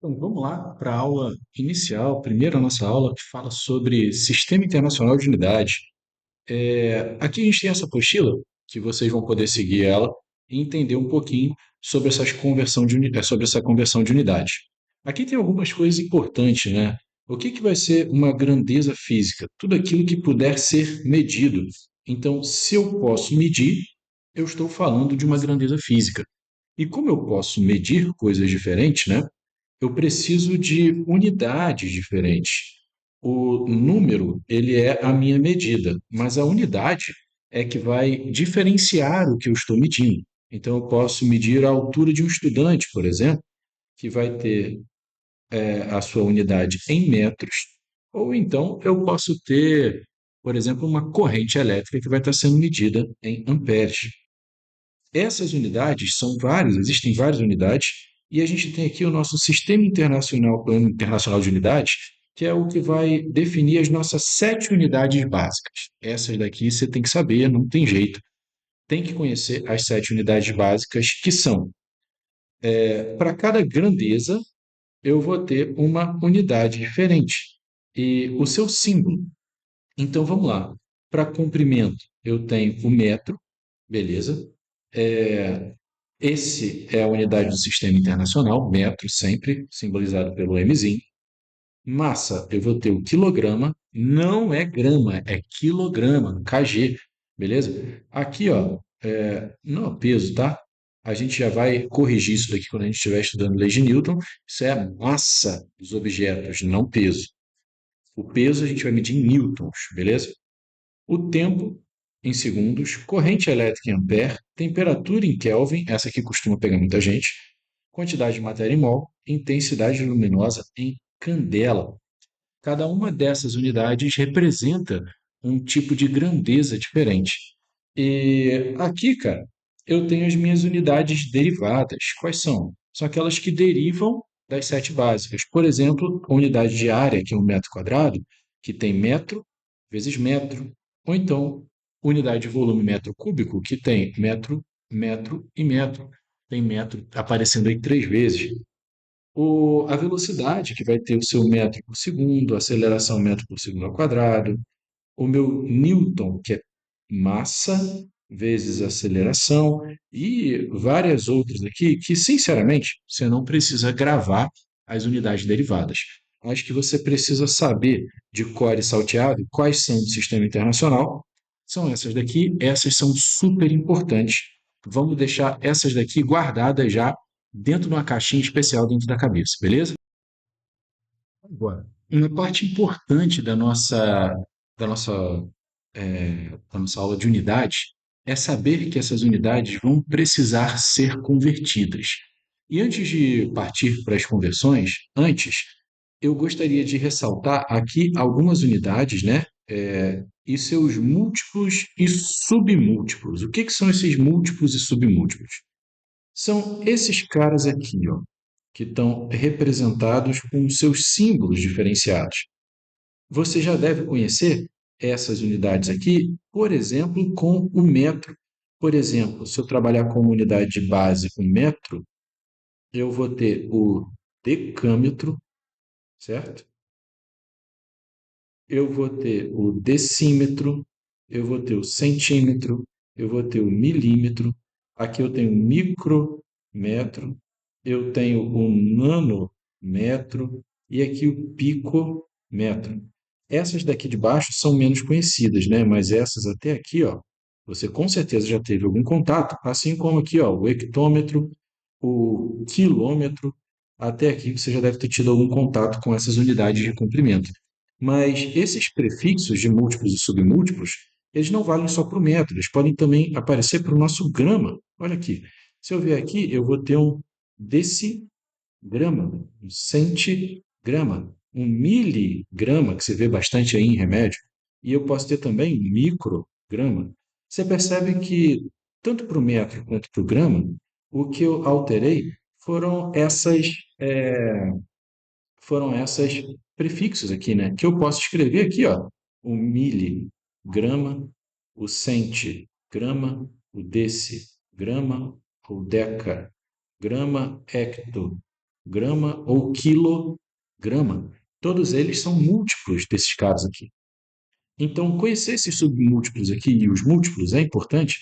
Então, vamos lá para a aula inicial, primeira nossa aula, que fala sobre Sistema Internacional de Unidade. Aqui a gente tem essa apostila, que vocês vão poder seguir ela e entender um pouquinho sobre sobre essa conversão de unidade. Aqui tem algumas coisas importantes, né? O que vai ser uma grandeza física? Tudo aquilo que puder ser medido. Então, se eu posso medir, eu estou falando de uma grandeza física. E como eu posso medir coisas diferentes, né? Eu preciso de unidades diferentes. O número, ele é a minha medida, mas a unidade é que vai diferenciar o que eu estou medindo. Então, eu posso medir a altura de um estudante, por exemplo, que vai ter a sua unidade em metros, ou então eu posso ter, por exemplo, uma corrente elétrica que vai estar sendo medida em amperes. Essas unidades são várias, existem várias unidades, e a gente tem aqui o nosso Sistema Internacional de Unidades, que é o que vai definir as nossas 7 unidades básicas. Essas daqui você tem que saber, não tem jeito. Tem que conhecer as 7 unidades básicas, que são, para cada grandeza, eu vou ter uma unidade diferente. E o seu símbolo. Então, vamos lá. Para comprimento, eu tenho o metro, beleza? É, Esse é a unidade do sistema internacional, metro, sempre simbolizado pelo Mzinho. Massa, eu vou ter o quilograma, não é grama, é quilograma, kg, beleza? Aqui, ó, não é peso, tá? A gente já vai corrigir isso daqui quando a gente estiver estudando lei de Newton. Isso é a massa dos objetos, não peso. O peso a gente vai medir em newtons, beleza? O tempo em segundos, corrente elétrica em ampere, temperatura em Kelvin, essa aqui costuma pegar muita gente, quantidade de matéria em mol, intensidade luminosa em candela. Cada uma dessas unidades representa um tipo de grandeza diferente. E aqui, cara, eu tenho as minhas unidades derivadas. Quais são? São aquelas que derivam das 7 básicas. Por exemplo, a unidade de área, que é um metro quadrado, que tem metro vezes metro. Ou então, unidade de volume metro cúbico, que tem metro, metro e metro. Tem metro aparecendo aí 3 vezes. A velocidade, que vai ter o seu metro por segundo, a aceleração metro por segundo ao quadrado, o meu Newton, que é massa vezes aceleração, e várias outras aqui que, sinceramente, você não precisa gravar as unidades derivadas. Acho que você precisa saber de cor e salteado quais são do sistema internacional. São essas daqui, essas são super importantes. Vamos deixar essas daqui guardadas já dentro de uma caixinha especial dentro da cabeça, beleza? Agora, uma parte importante da nossa da nossa aula de unidade é saber que essas unidades vão precisar ser convertidas. E antes de partir para as conversões, eu gostaria de ressaltar aqui algumas unidades, né? E seus múltiplos e submúltiplos. O que são esses múltiplos e submúltiplos? São esses caras aqui, ó, que estão representados com seus símbolos diferenciados. Você já deve conhecer essas unidades aqui, por exemplo, com o metro. Por exemplo, se eu trabalhar com uma unidade de base com metro, eu vou ter o decâmetro, certo? Eu vou ter o decímetro, eu vou ter o centímetro, eu vou ter o milímetro, aqui eu tenho o micrômetro, eu tenho o nanômetro e aqui o picômetro. Essas daqui de baixo são menos conhecidas, né? Mas essas até aqui, ó, você com certeza já teve algum contato, assim como aqui, ó, o hectômetro, o quilômetro, até aqui você já deve ter tido algum contato com essas unidades de comprimento. Mas esses prefixos de múltiplos e submúltiplos, eles não valem só para o metro, eles podem também aparecer para o nosso grama. Olha aqui, se eu vier aqui, eu vou ter um decigrama, um centigrama, um miligrama, que você vê bastante aí em remédio, e eu posso ter também micrograma. Você percebe que, tanto para o metro quanto para o grama, o que eu alterei foram essas é, foram essas prefixos aqui, né? Que eu posso escrever aqui, ó, o miligrama, o centigrama, o decigrama, o decagrama, hectograma. grama ou quilograma. Todos eles são múltiplos desses caras aqui. Então, conhecer esses submúltiplos aqui e os múltiplos é importante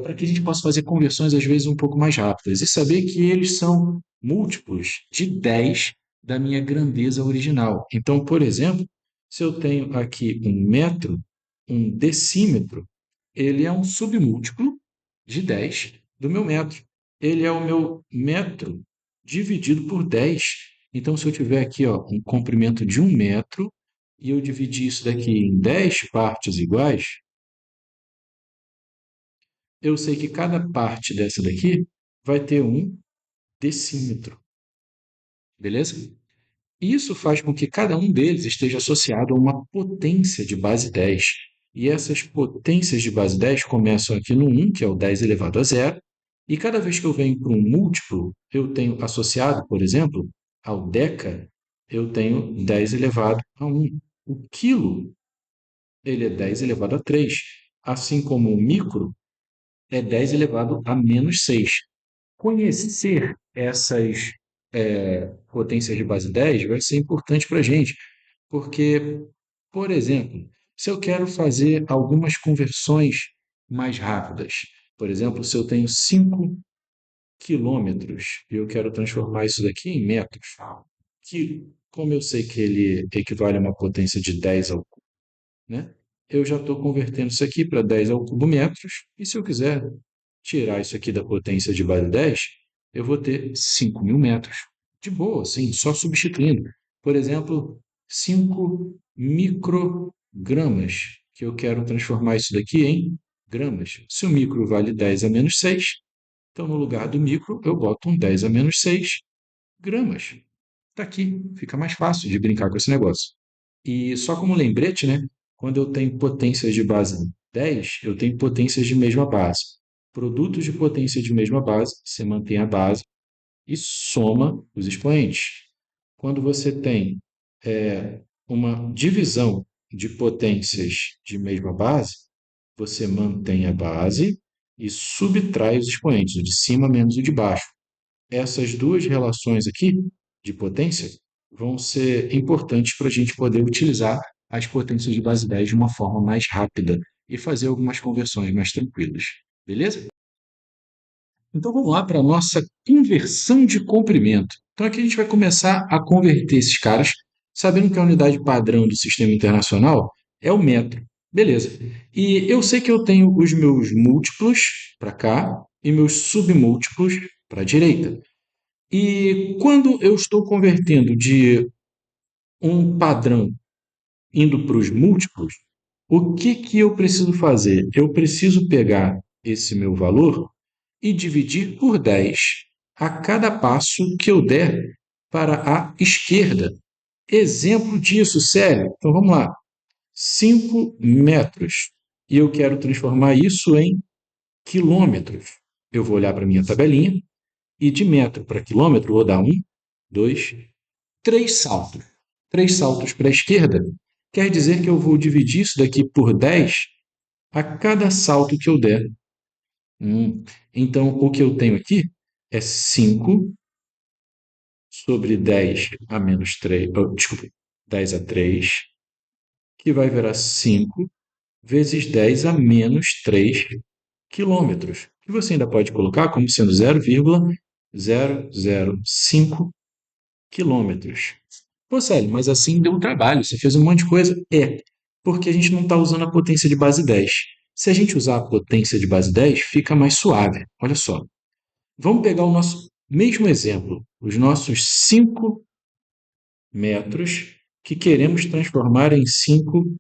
para que a gente possa fazer conversões às vezes um pouco mais rápidas e saber que eles são múltiplos de 10 da minha grandeza original. Então, por exemplo, se eu tenho aqui um metro, um decímetro, ele é um submúltiplo de 10 do meu metro. Ele é o meu metro dividido por 10. Então, se eu tiver aqui ó, um comprimento de 1 metro e eu dividir isso daqui em 10 partes iguais, eu sei que cada parte dessa daqui vai ter um decímetro, beleza? Isso faz com que cada um deles esteja associado a uma potência de base 10. E essas potências de base 10 começam aqui no 1, que é o 10 elevado a zero, e cada vez que eu venho para um múltiplo, eu tenho associado, por exemplo, ao deca, eu tenho 10 elevado a 1. O quilo, ele é 10 elevado a 3, assim como o micro é 10 elevado a menos 6. Conhecer essas potências de base 10 vai ser importante para a gente, porque, por exemplo, se eu quero fazer algumas conversões mais rápidas, por exemplo, se eu tenho 5 quilômetros e eu quero transformar isso daqui em metros, que, como eu sei que ele equivale a uma potência de 10 ao cubo, né? Eu já estou convertendo isso aqui para 10 ao cubo metros, e se eu quiser tirar isso aqui da potência de base 10, eu vou ter 5.000 metros. De boa, sim, só substituindo. Por exemplo, 5 microgramas, que eu quero transformar isso daqui em gramas. Se o micro vale 10 a menos 6, então no lugar do micro eu boto um 10 a menos 6 gramas. Está aqui, fica mais fácil de brincar com esse negócio. E só como lembrete, né? Quando eu tenho potências de base 10, eu tenho potências de mesma base. Produtos de potência de mesma base, você mantém a base e soma os expoentes. Quando você tem uma divisão de potências de mesma base, você mantém a base e subtrai os expoentes, o de cima menos o de baixo. Essas duas relações aqui de potência vão ser importantes para a gente poder utilizar as potências de base 10 de uma forma mais rápida e fazer algumas conversões mais tranquilas. Beleza? Então vamos lá para a nossa conversão de comprimento. Então aqui a gente vai começar a converter esses caras, sabendo que a unidade padrão do sistema internacional é o metro. Beleza. E eu sei que eu tenho os meus múltiplos para cá e meus submúltiplos para a direita. E quando eu estou convertendo de um padrão indo para os múltiplos, o que que eu preciso fazer? Eu preciso pegar esse meu valor e dividir por 10 a cada passo que eu der para a esquerda. Exemplo disso, sério. Então vamos lá. 5 metros. E eu quero transformar isso em quilômetros. Eu vou olhar para a minha tabelinha e de metro para quilômetro vou dar 2, 3 saltos. 3 saltos para a esquerda quer dizer que eu vou dividir isso daqui por 10 a cada salto que eu der. Então, o que eu tenho aqui é 5 sobre 10 a menos 3, desculpa, 10 a 3, que vai virar 5 vezes 10 a menos 3 quilômetros. Que você ainda pode colocar como sendo 0,005 quilômetros. Pô, Célio, mas assim deu trabalho, você fez um monte de coisa. É, porque a gente não está usando a potência de base 10. Se a gente usar a potência de base 10, fica mais suave. Olha só. Vamos pegar o nosso mesmo exemplo, os nossos 5 metros que queremos transformar em 5,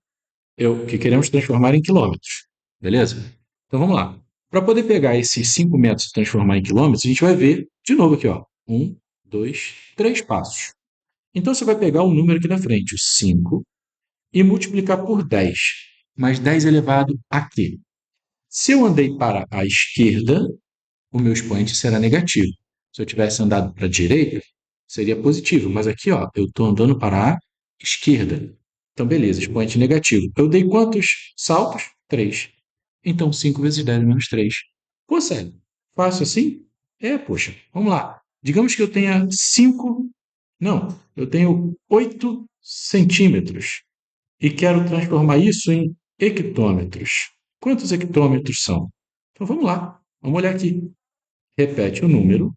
que queremos transformar em quilômetros. Beleza? Então vamos lá. Para poder pegar esses 5 metros e transformar em quilômetros, a gente vai ver de novo aqui, ó. 1, 2, 3 passos. Então você vai pegar o número aqui na frente, o 5, e multiplicar por 10. Mas 10 elevado a quê? Se eu andei para a esquerda, o meu expoente será negativo. Se eu tivesse andado para a direita, seria positivo. Mas aqui, ó, eu estou andando para a esquerda. Então, beleza, expoente negativo. Eu dei quantos saltos? 3. Então, 5 vezes 10 menos 3. Pô, sério, fácil assim? É, poxa, vamos lá. Digamos que eu tenha 5, não, eu tenho 8 centímetros e quero transformar isso em hectômetros. Quantos hectômetros são? Então vamos lá, vamos olhar aqui. Repete o número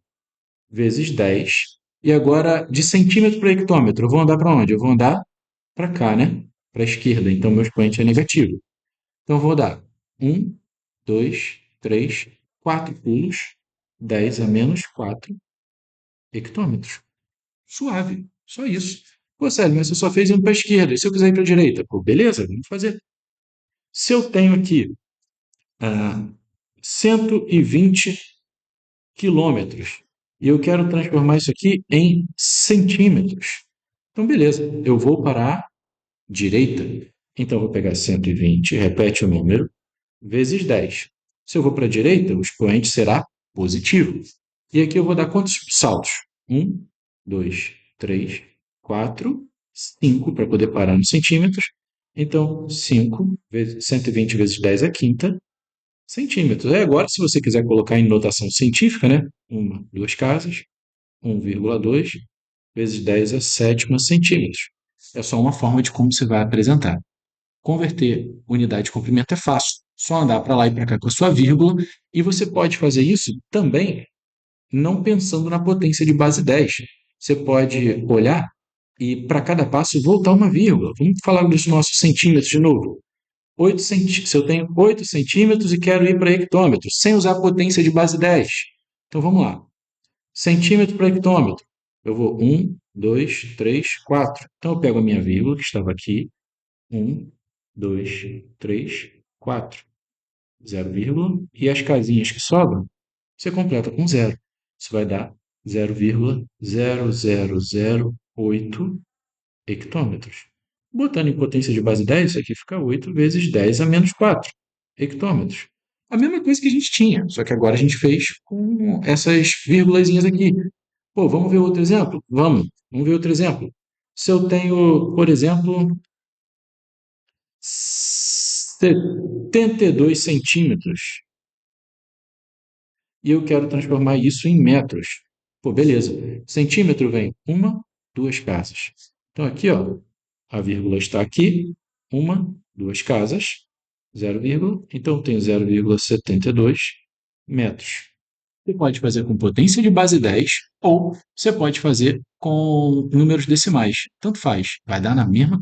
vezes 10. E agora, de centímetro para hectômetro, eu vou andar para onde? Eu vou andar para cá, né? Para a esquerda, então meu expoente é negativo. Então eu vou dar 1, 2, 3, 4 pulos, 10 a menos 4 hectômetros. Suave, só isso. Pô, Célio, mas você só fez indo para a esquerda. E se eu quiser ir para a direita? Pô, beleza, vamos fazer. Se eu tenho aqui 120 quilômetros e eu quero transformar isso aqui em centímetros, então beleza, eu vou para a direita. Então eu vou pegar 120, repete o número, vezes 10. Se eu vou para a direita, o expoente será positivo. E aqui eu vou dar quantos saltos? 1, 2, 3, 4, 5 para poder parar nos centímetros. Então, 5 vezes 120 vezes 10 é quinta centímetros. Aí agora, se você quiser colocar em notação científica, né? Uma, duas casas, 1,2 vezes 10 é sétima centímetros. É só uma forma de como você vai apresentar. Converter unidade de comprimento é fácil. Só andar para lá e para cá com a sua vírgula. E você pode fazer isso também não pensando na potência de base 10. Você pode olhar e para cada passo voltar uma vírgula. Vamos falar dos nossos centímetros de novo. Se eu tenho 8 centímetros e quero ir para hectômetros, sem usar a potência de base 10. Então vamos lá. Centímetro para hectômetro. Eu vou 1, 2, 3, 4. Então eu pego a minha vírgula que estava aqui. 1, 2, 3, 4. 0, e as casinhas que sobram, você completa com zero. Isso vai dar 0,0008 hectômetros. Botando em potência de base 10, isso aqui fica 8 vezes 10 a menos 4 hectômetros. A mesma coisa que a gente tinha, só que agora a gente fez com essas vírgulazinhas aqui. Pô, vamos ver outro exemplo? Vamos ver outro exemplo. Se eu tenho, por exemplo, 72 centímetros e eu quero transformar isso em metros. Pô, beleza. Centímetro vem uma, duas casas. Então aqui, ó, a vírgula está aqui, uma, duas casas, 0, então eu tenho 0,72 metros. Você pode fazer com potência de base 10 ou você pode fazer com números decimais. Tanto faz, vai dar na mesma